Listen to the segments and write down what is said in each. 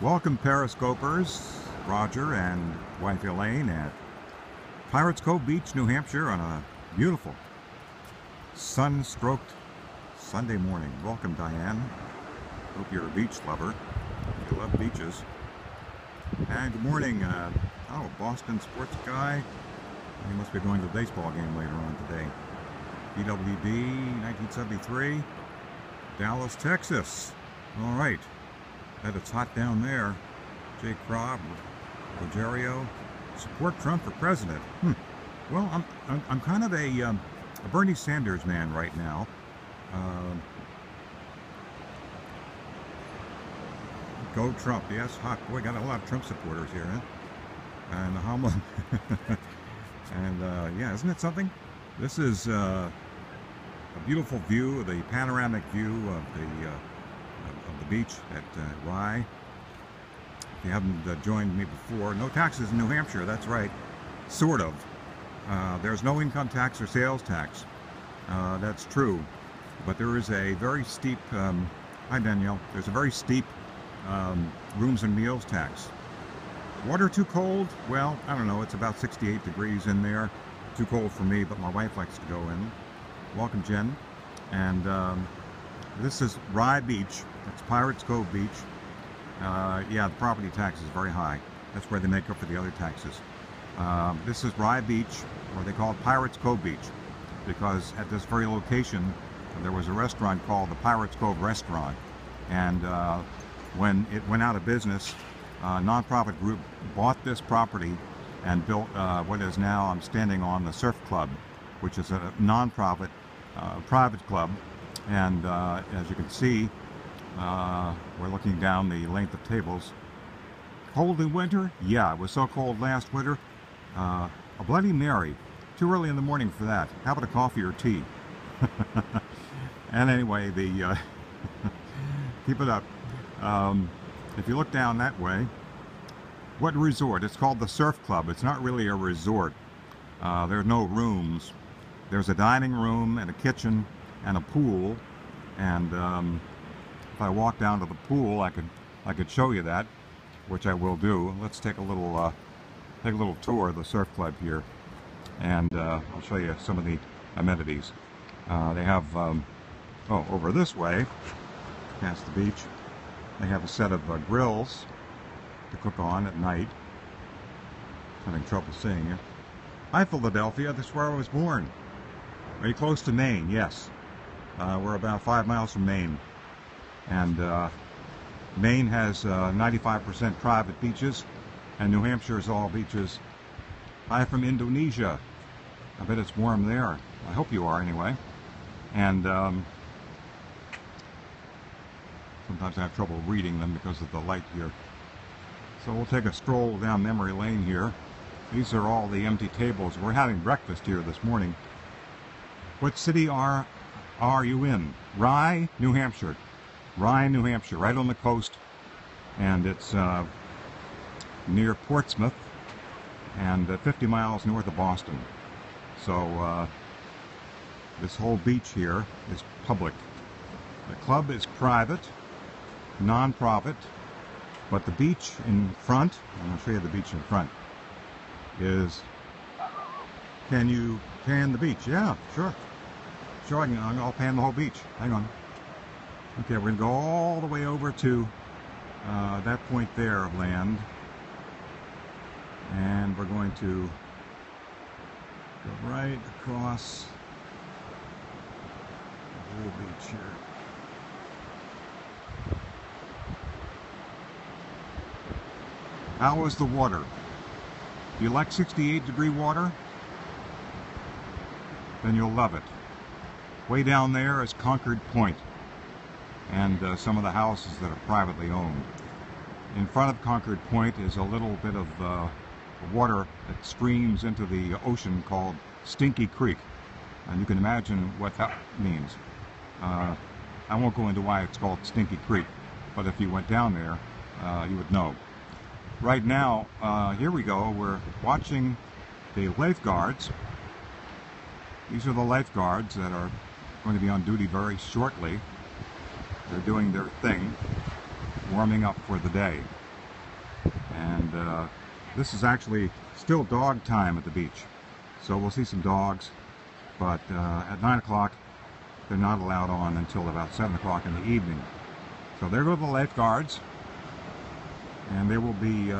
Welcome, Periscopers, Roger and wife Elaine at Pirates Cove Beach, New Hampshire on a beautiful, sun-stroked Sunday morning. Welcome, Diane. Hope you're a beach lover. You love beaches. And good morning, Boston sports guy. He must be going to the baseball game later on today. BWD 1973, Dallas, Texas. All right. Bet it's hot down there. Jay Crobb, Rogerio, support Trump for president. Well, I'm kind of a Bernie Sanders man right now. Go Trump, yes, hot. Boy, got a lot of Trump supporters here, huh? And the Hamlin. And yeah, isn't it something? This is a beautiful view, the panoramic view of the beach at Rye. If you haven't joined me before, no taxes in New Hampshire, that's right, sort of. There's no income tax or sales tax. That's true, but there is a very steep, hi Danielle, there's a very steep rooms and meals tax. Water too cold? Well, I don't know, it's about 68 degrees in there. Too cold for me, but my wife likes to go in. Welcome, Jen. And this is Rye Beach. It's Pirates Cove Beach. Yeah, the property tax is very high. That's where they make up for the other taxes. This is Rye Beach, or they call it Pirates Cove Beach, because at this very location there was a restaurant called the Pirates Cove Restaurant. And when it went out of business, a nonprofit group bought this property and built what is now, I'm standing on, the Surf Club, which is a nonprofit private club. And as you can see, we're looking down the length of tables. Cold in winter? Yeah, it was so cold last winter. A Bloody Mary. Too early in the morning for that. How about a coffee or tea? And anyway, keep it up. If you look down that way, what resort? It's called the Surf Club. It's not really a resort. There are no rooms. There's a dining room and a kitchen and a pool, and if I walk down to the pool, I could show you that, which I will do. Let's take a little tour of the Surf Club here, and I'll show you some of the amenities. They have over this way, past the beach, they have a set of grills to cook on at night. Having trouble seeing you. Hi, Philadelphia. This is where I was born. Are you close to Maine? Yes. We're about 5 miles from Maine, and Maine has 95% private beaches, and New Hampshire is all beaches. Hi from Indonesia. I bet it's warm there. I hope you are anyway. And sometimes I have trouble reading them because of the light here. So we'll take a stroll down memory lane here. These are all the empty tables. We're having breakfast here this morning. What city are you in? Rye, New Hampshire. Rye, New Hampshire, right on the coast, and it's near Portsmouth and 50 miles north of Boston. So this whole beach here is public. The club is private, non-profit, but the beach in front, I'm going to show you the beach in front, is, can you pan the beach? Yeah, sure. Sure, I'll pan the whole beach. Hang on. Okay, we're going to go all the way over to that point there of land. And we're going to go right across the whole beach here. How is the water? Do you like 68-degree water? Then you'll love it. Way down there is Concord Point, and some of the houses that are privately owned. In front of Concord Point is a little bit of water that streams into the ocean called Stinky Creek, and you can imagine what that means. I won't go into why it's called Stinky Creek, but if you went down there, you would know. Right now, here we go, we're watching the lifeguards. These are the lifeguards that are going to be on duty very shortly. They're doing their thing, warming up for the day. And this is actually still dog time at the beach. So we'll see some dogs, but at 9 o'clock they're not allowed on until about 7 o'clock in the evening. So there go the lifeguards, and they will be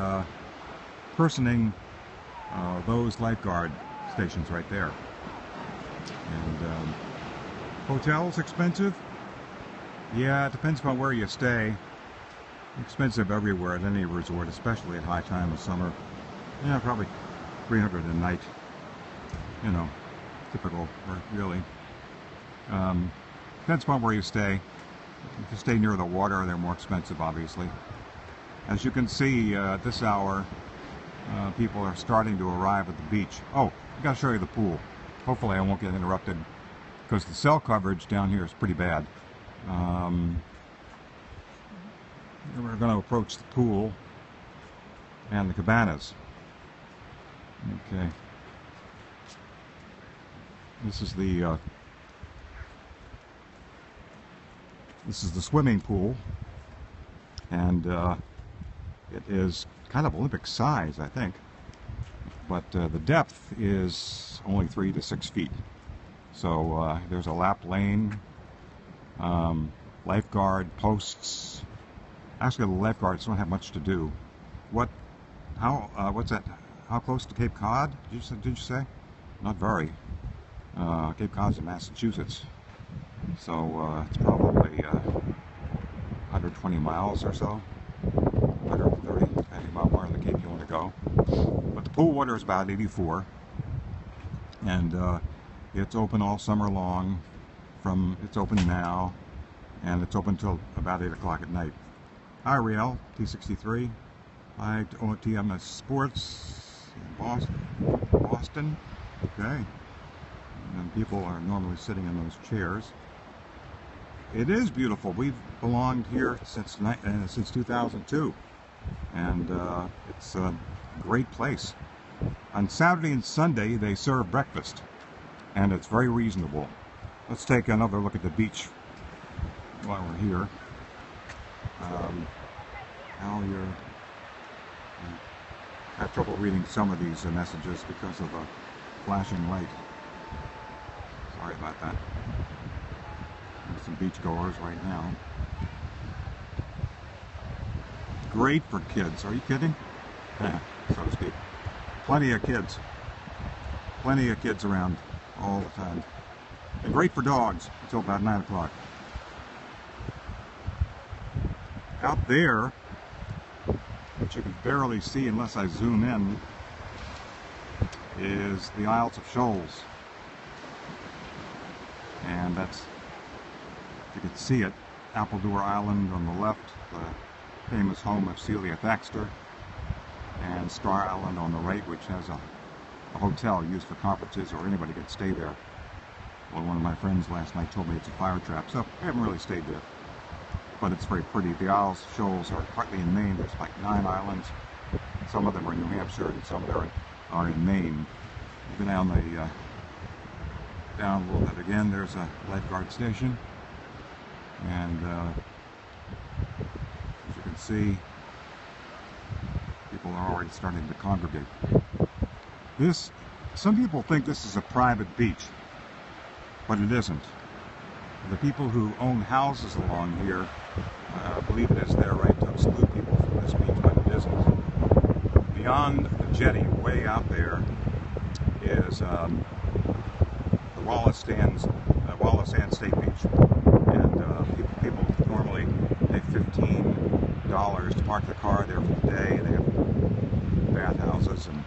personing those lifeguard stations right there. And hotels expensive? Yeah, it depends upon where you stay. Expensive everywhere at any resort, especially at high time of summer. Yeah, probably $300 a night. You know, typical, really. Depends upon where you stay. If you stay near the water, they're more expensive, obviously. As you can see, at this hour, people are starting to arrive at the beach. Oh, I gotta show you the pool. Hopefully I won't get interrupted, because the cell coverage down here is pretty bad. We're going to approach the pool and the cabanas. Okay. This is the swimming pool, and it is kind of Olympic size, I think. But the depth is only 3 to 6 feet. So there's a lap lane, lifeguard posts. Actually, the lifeguards don't have much to do. What's that? How close to Cape Cod? Did you say? Not very. Cape Cod's in Massachusetts, so it's probably 120 miles or so, 130, depending on where the Cape you want to go. But the pool water is about 84, and it's open all summer long. It's open now, and it's open till about 8 o'clock at night. Hi, Riel, T63. Hi, TMS Sports in Boston. Okay. And people are normally sitting in those chairs. It is beautiful. We've belonged here since 2002, and it's a great place. On Saturday and Sunday, they serve breakfast, and it's very reasonable. Let's take another look at the beach while we're here. Now I have trouble reading some of these messages because of a flashing light. Sorry about that. There's some beachgoers right now. Great for kids. Are you kidding? So to speak. Plenty of kids. Plenty of kids around all the time. And great for dogs until about 9 o'clock. Out there, which you can barely see unless I zoom in, is the Isles of Shoals. And that's, you can see it, Appledore Island on the left, the famous home of Celia Thaxter, and Star Island on the right, which has a hotel used for conferences, or anybody can stay there. Well, one of my friends last night told me it's a fire trap, so I haven't really stayed there. But it's very pretty. The Isles of Shoals are partly in Maine. There's like 9 islands. Some of them are in New Hampshire, and some are in Maine. Even down down a little bit again, there's a lifeguard station, and as you can see, people are already starting to congregate. Some people think this is a private beach, but it isn't. The people who own houses along here believe it is their right to exclude people from this beach, but it isn't. Beyond the jetty, way out there, is the Wallace Sand State Beach, and people normally pay $15 to park their car there for the day. They have bathhouses, and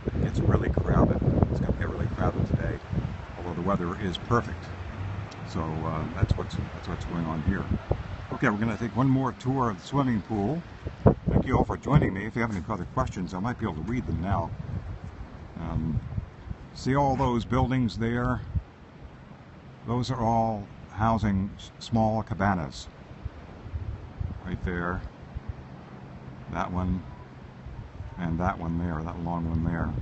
it gets really crowded. It's going to get really crowded today, although the weather is perfect. So that's what's going on here. Okay, we're going to take one more tour of the swimming pool. Thank you all for joining me. If you have any other questions, I might be able to read them now. See all those buildings there? Those are all housing small cabanas. Right there. That one. And that one there, that long one there.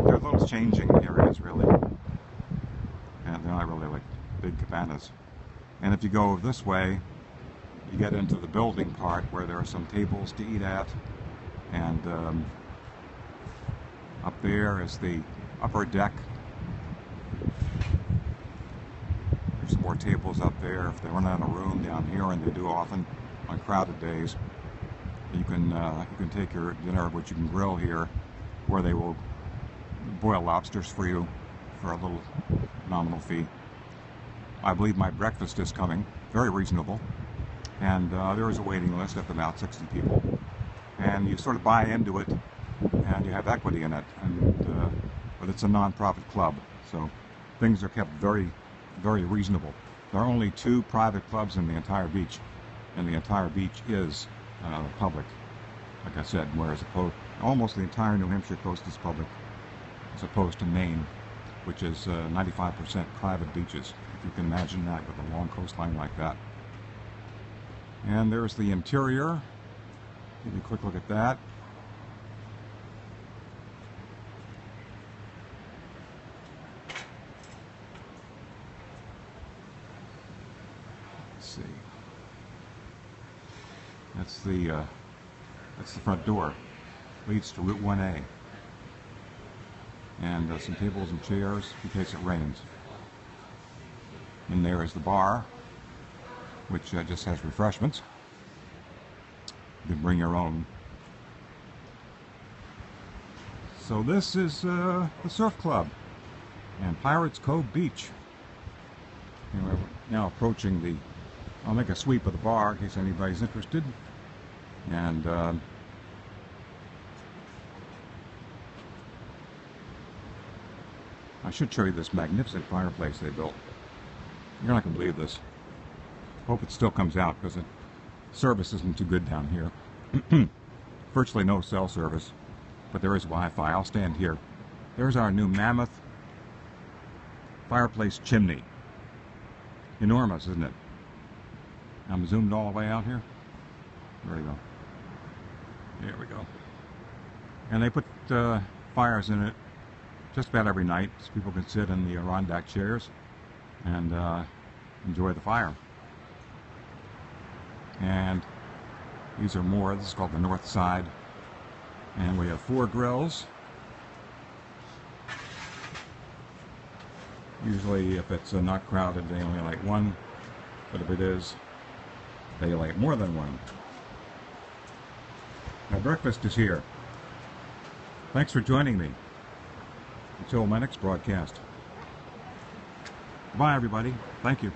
They're little changing areas, really. And they're not really like big cabanas. And if you go this way, you get into the building part where there are some tables to eat at, and up there is the upper deck. There's some more tables up there. If they run out of room down here, and they do often on crowded days, you can take your dinner, which you can grill here, where they will boil lobsters for you for a little nominal fee. I believe my breakfast is coming, very reasonable, and there is a waiting list of about 60 people, and you sort of buy into it, and you have equity in it, and but it's a non-profit club, so things are kept very, very reasonable. There are only 2 private clubs in the entire beach, and the entire beach is public, like I said, whereas almost the entire New Hampshire coast is public, as opposed to Maine, which is 95% private beaches, if you can imagine that, with a long coastline like that. And there's the interior. Give you a quick look at that. Let's see. That's the front door. Leads to Route 1A. And some tables and chairs in case it rains. And there is the bar, which just has refreshments. You can bring your own. So this is the Surf Club and Pirates Cove Beach. And we're now approaching the, I'll make a sweep of the bar in case anybody's interested. And I should show you this magnificent fireplace they built. You're not going to believe this. Hope it still comes out, because the service isn't too good down here. Virtually no cell service, but there is Wi-Fi. I'll stand here. There's our new mammoth fireplace chimney. Enormous, isn't it? I'm zoomed all the way out here. There we go. There we go. And they put fires in it just about every night, so people can sit in the Adirondack chairs and enjoy the fire. And these are more. This is called the north side, and we have 4 grills. Usually, if it's not crowded, they only light 1, but if it is, they light more than 1. Now, breakfast is here. Thanks for joining me. Until my next broadcast. Bye, everybody. Thank you.